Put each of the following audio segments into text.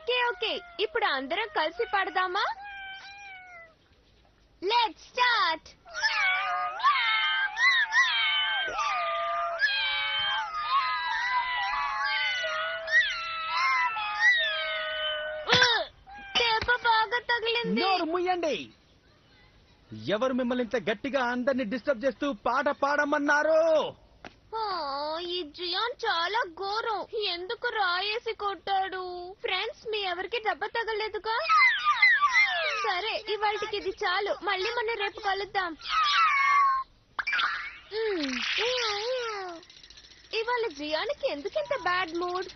Okay okay, ఇప్పుడు అందరం కలిసి పాడదామా? Let's start. దెబ్బ బాగా తగిలింది. నోరు ముయ్యండి. ఎవరు మిమ్మల్ని ఇంత గట్టిగా అందరినీ డిస్టర్బ్ చేస్తూ పాట పాడమన్నారు? ఈ జియాన్ చాలా ఘోరం. ఎందుకు రాయేసి కొట్టాడు? ఫ్రెండ్స్, మీ ఎవరికి దెబ్బ తగలేదుగా? సరే, ఇవాళకి ఇది చాలు. మళ్ళీ మనం రేపు కలుద్దాం. ఇవాళ జియాన్కి ఎందుకింత బ్యాడ్ మూడ్?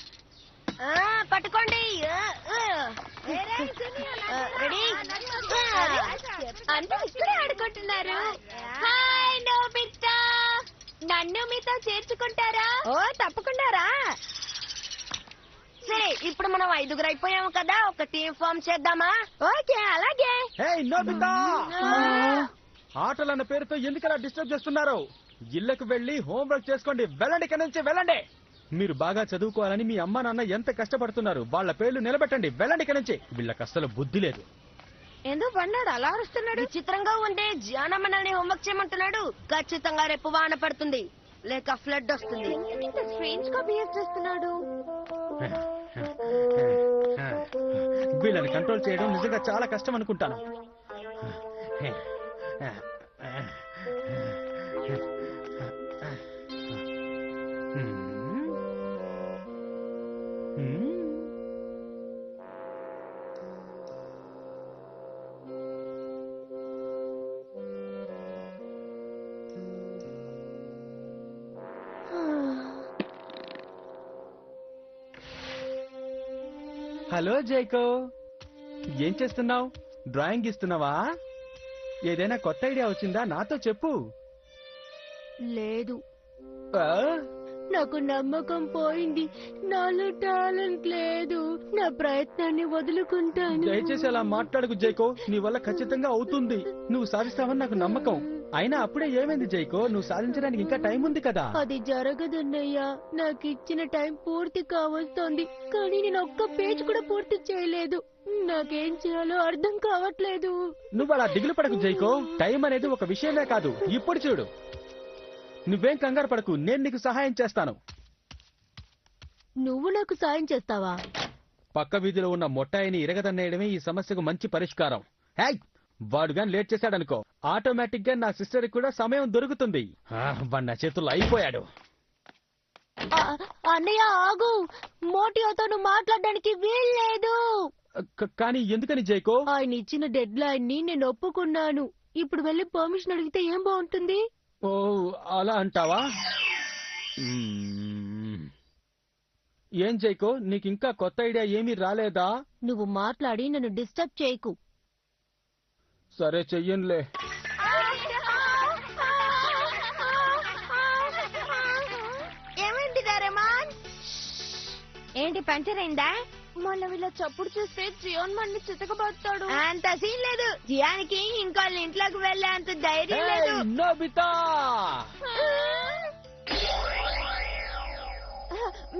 పట్టుకోండి. రెడీ? అందరూ ఇక్కడే ఆడుకుంటున్నారు. హాయ్ నోబితా, నన్ను మీతో చేర్చుకుంటారా? ఓ తప్పకుండా రా. సరే, ఇప్పుడు మనం 5గురు అయిపోయాము కదా, ఒక టీం ఫామ్ చేద్దామా? ఓకే, అలాగే. హే నోబితా, ఆటలన్న పేరుతో ఎందుకలా డిస్టర్బ్ చేస్తున్నారు? ఇళ్లకు వెళ్లి హోంవర్క్ చేసుకోండి. వెళ్ళండి, ఇక్కడి నుంచి వెళ్ళండి. మీరు బాగా చదువుకోవాలని మీ అమ్మా నాన్న ఎంత కష్టపడుతున్నారు. వాళ్ళ పేర్లు నిలబెట్టండి. వెళ్ళండి ఇక్కడి నుంచి. వీళ్ళకి అస్సలు బుద్ధి లేదు. ఎందుకు పన్నాడు అలా అరుస్తున్నాడు? విచిత్రంగా ఉండే. జియానా మనల్ని హోంవర్క్ చేయమంటున్నాడు. ఖచ్చితంగా రేపు వాన పడుతుంది, లేక ఫ్లడ్ వస్తుంది. ఇంత స్ట్రేంజ్ గా బిహేవ్ చేస్తున్నాడు. వీళ్ళని కంట్రోల్ చేయడం నిజంగా చాలా కష్టం అనుకుంటాను. హలో జైకో, ఏం చేస్తున్నావు? డ్రాయింగ్ ఇస్తున్నావా? ఏదైనా కొత్త ఐడియా వచ్చిందా? నాతో చెప్పు. లేదు, ఆ? నాకు నమ్మకం పోయింది. నాలో టాలెంట్ లేదు. నా ప్రయత్నాన్ని వదులుకుంటాను. దయచేసి అలా మాట్లాడకు జైకో. నీ వల్ల ఖచ్చితంగా అవుతుంది. నువ్వు సాధిస్తావని నాకు నమ్మకం. అయినా అప్పుడే ఏమైంది జైకో? నువ్వు సాధించడానికి ఇంకా టైం ఉంది కదా. అది జరగదన్నయ్యా. నాకు ఇచ్చిన టైం పూర్తి కావస్తోంది, కానీ నేను ఒక్క పేజ్ కూడా పూర్తి చేయలేదు. నాకేం చేయాలో అర్థం కావట్లేదు. నువ్వు అలా దిగులు పడకు జైకో. టైం అనేది ఒక విషయమే కాదు. ఇప్పుడు చూడు, నువ్వేం కంగారు పడకు. నేను నీకు సహాయం చేస్తాను. నువ్వు నాకు సాయం చేస్తావా? పక్క వీధిలో ఉన్న మొట్టాయిని ఇరగదన్నేయడమే ఈ సమస్యకు మంచి పరిష్కారం. హేయ్, వాడుగాని లేట్ చేశాడనుకో, ఆటోమేటిక్ గా నా సిస్టర్ కూడా సమయం దొరుకుతుంది. వాడు నా చేతుల్లో అయిపోయాడు. అన్నయ్య ఆగు. మోటియోతో మాట్లాడడానికి వీల్లేదు. కానీ ఎందుకని జైకో? ఆయన ఇచ్చిన డెడ్ లైన్ ని నేను ఒప్పుకున్నాను. ఇప్పుడు వెళ్ళి పర్మిషన్ అడిగితే ఏం బాగుంటుంది? ఓ, అలా అంటావా? ఏం జైకో, నీకు ఇంకా కొత్త ఐడియా ఏమీ రాలేదా? నువ్వు మాట్లాడి నన్ను డిస్టర్బ్ చేయకు. సరే, చెయ్యనులే. ఏమైంది డోరేమాన్? ఏంటి, పంచర్ అయిందా? మనం ఇలా చప్పుడు చేస్తే జియాన్ మనల్ని చితకబడతాడు. అంత సీన్ లేదు. జియానికి ఇంకోళ్ళ ఇంట్లోకి వెళ్ళే అంత ధైర్యం లేదు. Hey, Nobita!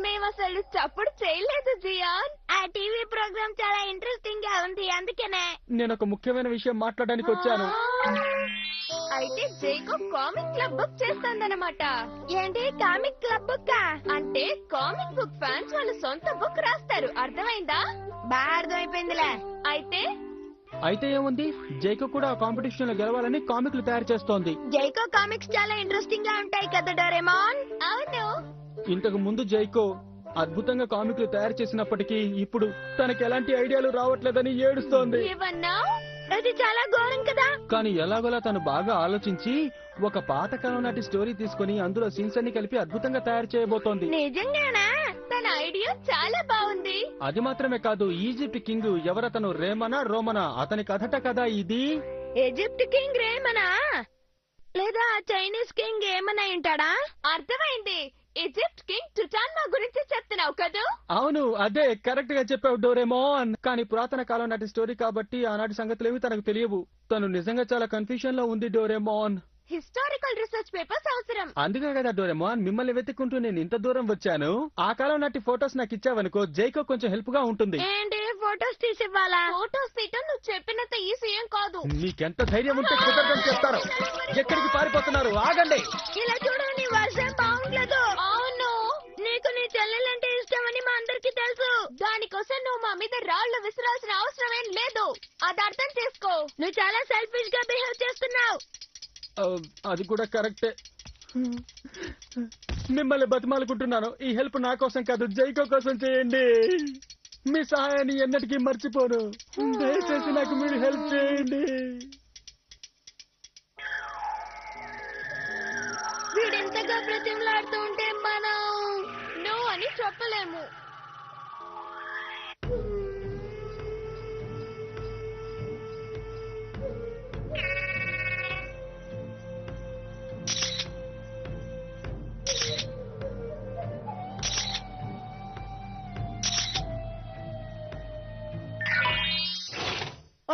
మేము అసలు చప్పుడు చేయలేదు జియాన్. ఆ టీవీ ప్రోగ్రామ్ చాలా ఇంట్రెస్టింగ్ గా ఉంది, అందుకనే. నేను ఒక ముఖ్యమైన విషయం మాట్లాడడానికి వచ్చాను. అయితే జైకో కామిక్ క్లబ్ బుక్ చేస్తాందన్నమాట. ఏంటి, కామిక్ క్లబ్ బుక్? అంటే కామిక్ బుక్ ఫ్యాన్స్ వాళ్ళ సొంత బుక్ రాస్తారు. అర్థమైందా? బాగా అర్థమైపోయిందిలే. అయితే ఏముంది, జైకో కూడా కాంపిటీషన్ లో గెలవాలని కామిక్లు తయారు చేస్తోంది. జైకో కామిక్స్ చాలా ఇంట్రెస్టింగ్ గా ఉంటాయి కదా డోరేమాన్? అవును. ఇంతకు ముందు జైకో అద్భుతంగా కామిక్లు తయారు చేసినప్పటికీ ఇప్పుడు తనకి ఎలాంటి ఐడియాలు రావట్లేదని ఏడుస్తోంది. ఏమన్నా? అది చాలా ఘోరం కదా. కానీ ఎలాగోలా తను బాగా ఆలోచించి ఒక పాతకాలం నాటి స్టోరీ తీసుకుని అందులో సీన్స్ అన్ని కలిపి అద్భుతంగా తయారు చేయబోతోంది. నిజంగానా? తన ఐడియా చాలా బాగుంది. అది మాత్రమే కాదు, ఈజిప్ట్ కింగ్ ఎవరతను, రేమనా రోమనా, అతని కథట కదా ఇది. ఈజిప్ట్ కింగ్ రేమనా? లేదా చైనీస్ కింగ్ ఏమన్నా ఉంటాడా? అర్థమైంది. ఈజిప్ట్ కింగ్ టుటాన్మా గురించి చెప్తున్నావు కదా? అవును, అదే కరెక్ట్ గా చెప్పావు డోరేమోన్. కానీ పురాతన కాలం నాటి స్టోరీ కాబట్టి ఆనాటి సంగతులేవి తనకు తెలియవు. తను నిజంగా చాలా కన్ఫ్యూజన్ లో ఉంది డోరేమోన్. హిస్టారికల్ రీసెర్చ్ పేపర్స్ అవసరం. అందుకే కదా డోరేమోన్ మిమ్మల్ని వెతుక్కుంటూ నేను ఇంత దూరం వచ్చాను. ఆ కాలం నాటి ఫొటోస్ నాకు ఇచ్చావనుకో, జైకో కొంచెం హెల్ప్ గా ఉంటుంది. ఏంటి ఫోటోస్ తీసివ్వాలా? ఫోటోస్ తీయటం నువ్వు చెప్పినంత ఈజీ ఏం కాదు. మీకెంత ధైర్యం ఉంటే కుదరదని చెప్తారు. ఎక్కడికి పారిపోతున్నారు? ఆగండి. ఇలా చూడు, నీ వర్షం బాగుండలేదు. అవును, నీకు నీ చెల్లెలంటే ఇష్టమని మా అందరికి తెలుసు. దానికోసం నువ్వు మా మీద రాళ్లు విసిరాల్సిన అవసరం ఏం లేదు. అది అర్థం చేసుకో. నువ్వు చాలా సెల్ఫిష్ గా బిహేవ్ చేస్తున్నావు. అది కూడా కరెక్టే. మిమ్మల్ని బతిమాలుకుంటున్నాను. ఈ హెల్ప్ నా కోసం కాదు, జైకో కోసం చేయండి. మీ సహాయాన్ని ఎన్నటికీ మర్చిపోను. దయచేసి నాకు మీరు హెల్ప్ చేయండి. వీడెంతగా ప్రతిమలాడుతూ ఉంటే మనం నో అని చెప్పలేము.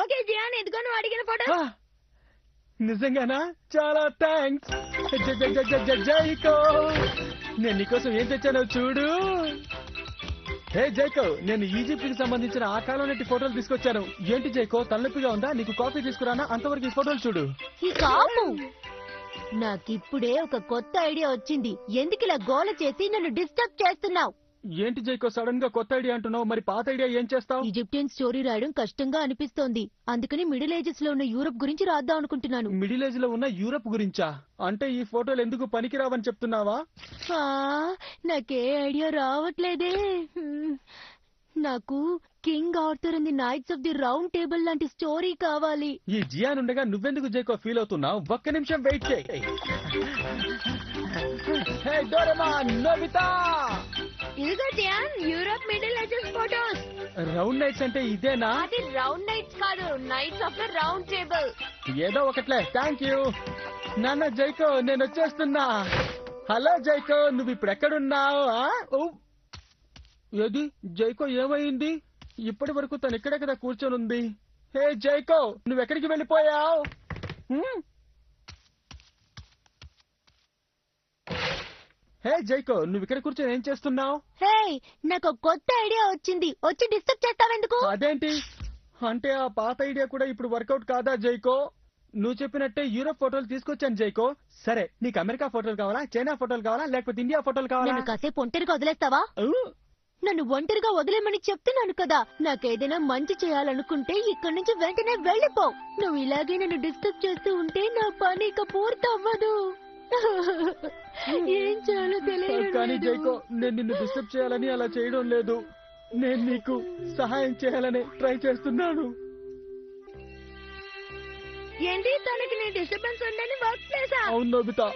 ఓకే జియాన్, ఇదిగో నువ్వు అడిగిన ఫోటో. ఆ, నిజంగానా? చాలా థ్యాంక్స్. జైకో, నేను నీకోసం ఏం తెచ్చానో చూడు. హే జైకో, నేను ఈజిప్ట్ కి సంబంధించిన ఆ కాలం నాటి ఫోటోలు తీసుకొచ్చాను. ఏంటి జైకో, తలనొప్పిగా ఉందా? నీకు కాఫీ తీసుకురానా? అంతవరకు ఈ ఫోటోలు చూడు. ఈ కాపు నాకిప్పుడే ఒక కొత్త ఐడియా వచ్చింది. ఎందుకు ఇలా గోల చేసి నన్ను డిస్టర్బ్ చేస్తున్నావు? ఏంటి జైకో, సడన్ గా కొత్త ఐడియా అంటున్నావు? మరి పాత ఐడియా ఏం చేస్తావు? ఈజిప్టియన్ స్టోరీ రాయడం కష్టంగా అనిపిస్తోంది. అందుకని మిడిల్ ఏజెస్ లో ఉన్న యూరప్ గురించి రాద్దాం అనుకుంటున్నాను. మిడిల్ ఏజ్ లో ఉన్న యూరప్ గురించా? అంటే ఈ ఫోటోలు ఎందుకు పనికిరావని చెప్తున్నావా? ఆ, నాకే ఐడియా రావట్లేదే. నాకు king Arthur and the nights of the round table లాంటి స్టోరీ కావాలి. ఈ జియాన్ ఉండగా నువ్వెందుకు జైకో ఫీల్ అవుతున్నావు? ఒక్క నిమిషం వెయిట్ చేయి. Hey Doraemon, Nobita! ఇదిగో Gian, Europe middle ages photos. Round knights అంటే ఇదేనా? అది రౌండ్ నైట్స్ కాదు, knights of the round table. ఏదో ఒకట్లే. థ్యాంక్ యూ నాన్న. జైకో, నేను వచ్చేస్తున్నా. హలో జైకో, నువ్వు ఇప్పుడు ఎక్కడున్నావు? ఏది జైకో, ఏమైంది? ఇప్పటి వరకు తను ఇక్కడే కదా కూర్చొని ఉంది. హే జైకో, నువ్వెక్కడికి వెళ్ళిపోయావు? హే జైకో, నువ్వు ఇక్కడ కూర్చొని ఏం చేస్తున్నావు? హే, నాకు ఒక కొత్త ఐడియా వచ్చింది. వచ్చి డిస్టర్బ్ చేస్తావెందుకు? అదేంటి? అంటే ఆ పాత ఐడియా కూడా ఇప్పుడు వర్కౌట్ కాదా జైకో? నువ్వు చెప్పినట్టే యూరోప్ ఫోటోలు తీసుకొచ్చాను జైకో. సరే, నీకు అమెరికా ఫోటోలు కావాలా, చైనా ఫోటోలు కావాలా, లేకపోతే ఇండియా ఫోటోలు కావాలా? నన్ను కాసేపు ఒంటరిగా వదిలేస్తావా? నన్ను ఒంటరిగా వదిలేమని చెప్తున్నాను కదా. నాకేదైనా మంచి చేయాలనుకుంటే ఇక్కడి నుంచి వెంటనే వెళ్ళిపో. నువ్వు ఇలాగే నన్ను డిస్టర్బ్ చేస్తూ ఉంటే నా పని ఇక పూర్తవ్వదు. ఏం చేయాలో కానీ తెలియదు. జైకో, నేను నిన్ను డిస్టర్బ్ చేయాలని అలా చేయడం లేదు. నేను నీకు సహాయం చేయాలని ట్రై చేస్తున్నాను. ఏంటి, తనకి నీ డిస్టర్బెన్స్ ఉండని వర్క్ ప్లేసా? అవును నోబితా.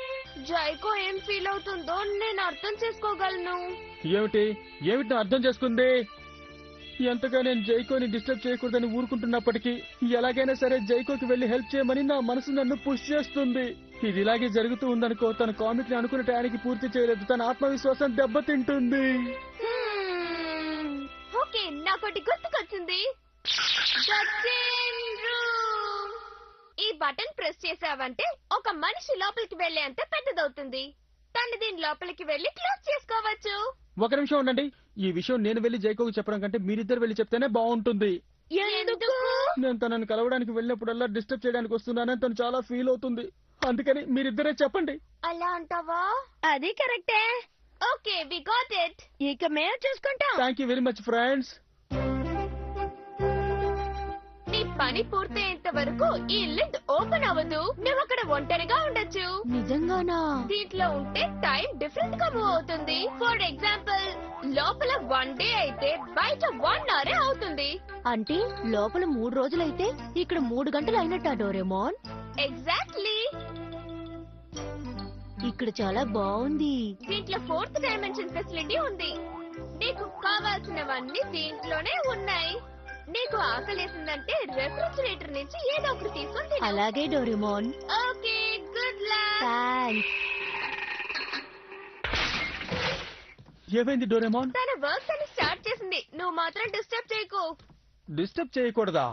జైకో ఏం ఫీల్ అవుతుందో నేను అర్థం చేసుకోగలను. ఏమిటి ఏమిటి అర్థం చేసుకుంది? ఎంతగా నేను జైకోని డిస్టర్బ్ చేయకూడదని ఊరుకుంటున్నప్పటికీ ఎలాగైనా సరే జైకోకి వెళ్లి హెల్ప్ చేయమని నా మనసు నన్ను పుష్ చేస్తుంది. ఇది ఇలాగే జరుగుతూ ఉందనుకో, తన కామిక్ ని అనుకున్న టయానికి పూర్తి చేయలేదు. తన ఆత్మవిశ్వాసం దెబ్బతింటుంది. ఓకే, నాకోటి గుర్తుకొచ్చింది. The chain room. ఈ బటన్ ప్రెస్ చేసావంటే ఒక మనిషి లోపలికి వెళ్లేంత పెద్దదవుతుంది. తను దీని లోపలికి వెళ్లి క్లోజ్ చేసుకోవచ్చు. ఒక నిమిషం ఉండండి. ఈ విషయం నేను వెళ్లి జైకోకి చెప్పడం కంటే మీరిద్దరు వెళ్లి చెప్తేనే బాగుంటుంది. ఎందుకు? నేను తనని కలవడానికి వెళ్ళినప్పుడల్లా డిస్టర్బ్ చేయడానికి వస్తున్నానని తను చాలా ఫీల్ అవుతుంది. అందుకని మీరిద్దరే చెప్పండి. అలా అంటావా? అది కరెక్టే. Okay, we got it. ఇక మేము చూసుకుంటాం. Thank you very much friends. నీ పని పూర్తయ్యేంత వరకు ఈ లిడ్ ఓపెన్ అవ్వదు. నువ్వు అక్కడ ఒంటరిగా ఉండొచ్చు. నిజంగానా? దీంట్లో ఉంటే టైం డిఫరెంట్ గా మూవ్ అవుతుంది. ఫర్ ఎగ్జాంపుల్, లోపల 1 డే అయితే బయట 1 అవర్ అవుతుంది. అంటే లోపల 3 రోజులైతే ఇక్కడ 3 గంటలు అయినట్టా డోరేమోన్? ఎగ్జాక్ట్లీ. ఇక్కడ చాలా బాగుంది. దీంట్లో 4th డైమెన్షన్ ఫెసిలిటీ ఉంది. నీకు కావాల్సినవన్నీ దీంట్లోనే ఉన్నాయి. నీకు ఆకలేసిందంటే రెఫ్రిజిరేటర్ నుంచి ఏదో ఒకటి తీసుకొని తిను. అలాగే Doraemon. Okay, good luck. Thanks. ఏమైంది డోరేమోన్? తన వర్క్ తను స్టార్ట్ చేసింది. నువ్వు మాత్రం డిస్టర్బ్ చేయకు. డిస్టర్బ్ చేయకూడదా?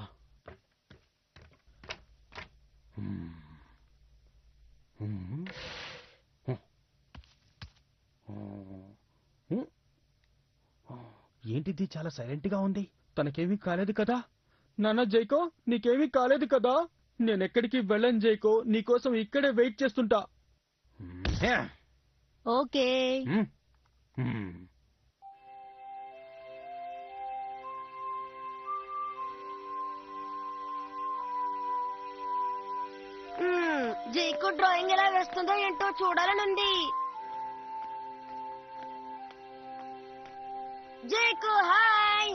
ఏంటిది చాలా సైలెంట్ గా ఉంది. తనకేమీ కాలేదు కదా? నాన్న జైకో, నీకేమీ కాలేదు కదా? నేనెక్కడికి వెళ్ళను జైకో, నీకోసం ఇక్కడే వెయిట్ చేస్తుంటా. ఓకే. జైకు డ్రాయింగ్ ఎలా వేస్తుందో ఏంటో చూడాలనుంది. జైకు హాయ్.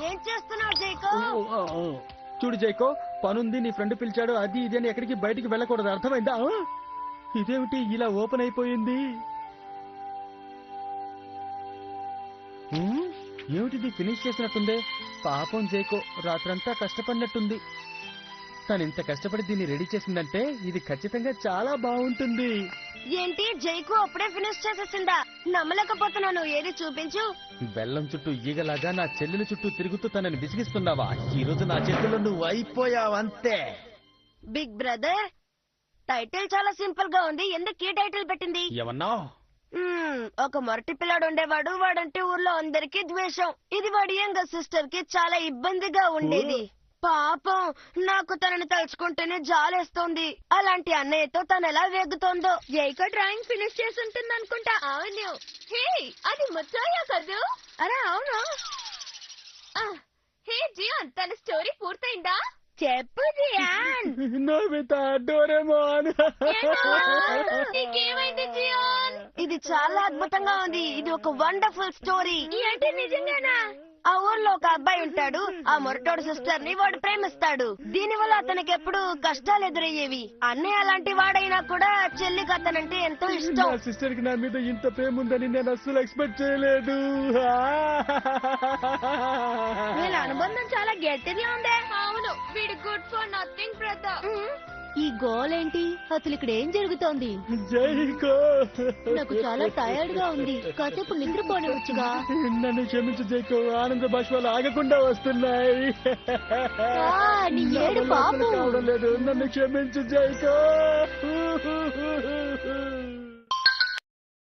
ఏం చేస్తున్నావు జైకు? చూడు జైకో, పనుంది, నీ ఫ్రెండ్ పిలిచాడు, అది ఇది అని ఎక్కడికి బయటికి వెళ్ళకూడదు, అర్థమైందా? ఇదేమిటి ఇలా ఓపెన్ అయిపోయింది? ఏమిటిది ఫినిష్ చేసినట్టుందే? పాపం జైకో రాత్రంతా కష్టపడినట్టుంది. తను ఇంత కష్టపడి దీన్ని రెడీ చేసిందంటే ఇది ఖచ్చితంగా చాలా బాగుంటుంది. ఏంటి జైకు అప్పుడే ఫినిష్ చేసేసిందా? నమ్మలేకపోతున్నాను. ఏది చూపించు. బెల్లం చుట్టూ ఈగలాగా నా చెల్లెల చుట్టూ తిరుగుతూ తనని విసిగిస్తున్నావా? ఈ రోజు నా చేతుల్లో నువ్వు అయిపోయావంతే. బిగ్ బ్రదర్, టైటిల్ చాలా సింపుల్ గా ఉంది. ఎందుకు ఈ టైటిల్ పెట్టింది? ఏమన్నావ్? ఒక మొరటి పిల్లాడు ఉండేవాడు. వాడంటే ఊర్లో అందరికీ ద్వేషం. ఇది వాడి యంగర్ సిస్టర్ కి చాలా ఇబ్బందిగా ఉండేది. పాపం, నాకు తనని తలుచుకుంటేనే జాలేస్తోంది. అలాంటి అన్నయ్యతో తను ఎలా వేగుతోందో. జైకో డ్రాయింగ్ ఫినిష్ చేసి ఉంటుంది అనుకుంటా. అవును. హే, అది ముచ్చయ్యా కదూ? అరే అవును. హే జియాన్, తన స్టోరీ పూర్తయిందా? చెప్పు జియాన్. Nobita, Doraemon. నీకేమైంది జియాన్? ఇది చాలా అద్భుతంగా ఉంది. ఇది ఒక వండర్ఫుల్ స్టోరీ. ఏంటి నిజంగానా? ఆ ఊర్లో ఒక అబ్బాయి ఉంటాడు. ఆ మొరటోడు సిస్టర్ ని వాడు ప్రేమిస్తాడు. దీనివల్ల అతనికి ఎప్పుడు కష్టాలు ఎదురయ్యేవి. అన్నయ్య అలాంటి వాడైనా కూడా చెల్లికి అతనంటే ఎంతో ఇష్టం. నా సిస్టర్ కి నా మీద ఇంత ప్రేమ ఉందని నేను అస్సలు ఎక్స్పెక్ట్ చేయలేదు. వీళ్ళ అనుబంధం చాలా గట్టిగా ఉందే. అవును, వీడు గుడ్ ఫర్ నథింగ్ బ్రదర్. ఈ గోల్ ఏంటి? అసలు ఇక్కడ ఏం జరుగుతోంది? జైకో, నాకు చాలా టైర్డ్ గా ఉంది. కాసేపు నిద్రపోనివచ్చుగా. నన్ను క్షమించు జైకో, ఆనంద బాష్పాలు ఆగకుండా వస్తున్నాయి. నీ ఏడు పాపం. కావడం లేదు, నన్ను క్షమించు జైకో.